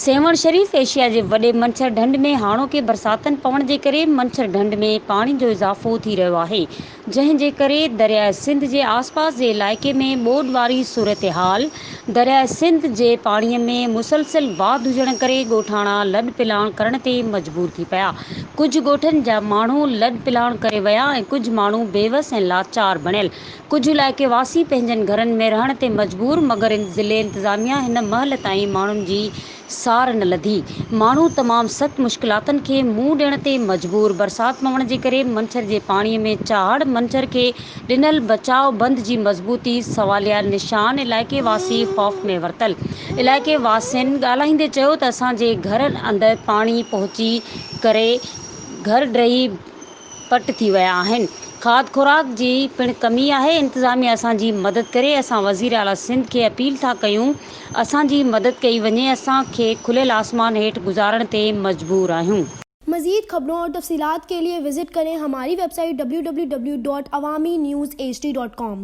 सेवण शरीफ़ एशिया जे वॾे मंछर ढंढ में हाणोके बरसातनि पवण जे करे मंछर ढंढ में पाणी जो इज़ाफ़ो थी रहियो आहे, जंहिं जे करे दरियाए सिंध जे आसपास जे इलाइक़े में ॿोॾि वारी सूरत-ए-हाल। दरियाए सिंध जे पाणीअ में मुसलसल वाधि हुजण करे ॻोठाणा लॾ पिलाण करण ते मजबूर थी पिया। कुझु ॻोठनि जा माण्हू लॾ पिलाण करे विया ऐं कुझु माण्हू बेवस ऐं लाचार बणियल। कुझु इलाइक़े वासी पंहिंजनि घरनि में रहण ते मजबूर, मगर ज़िले इंतिज़ामिया हिन महिल ताईं माण्हुनि जी सार न लधी। माण्हू तमामु सख़्त मुश्किलातुनि खे मुंहुं ॾियण ते मजबूर। बरसाति पवण जे करे मंछर जे पाणीअ में चाढ़, मंछर खे ॾिनल बचाव बंद जी मज़बूती सवालिया निशान। इलाइक़े वासी ख़ौफ़ में वरतल। इलाइक़े वासियुनि ॻाल्हाईंदे चयो त असांजे घरनि अंदरि पाणी पहुची करे घर ड्रही पट थी विया आहिनि। खाद खुराक जी पिणु कमी आहे। इंतिज़ामिया असांजी मदद करे। असां वज़ीर आला सिंध खे अपील था कयूं असांजी मदद कई वञे। असांखे खुलियल आसमान हेठि गुज़ारण ते मजबूर आहियूं। मज़ीद खबरों और तफसीलात के लिए विजिट करें हमारी वेबसाइट www.awamiNewsHD.com।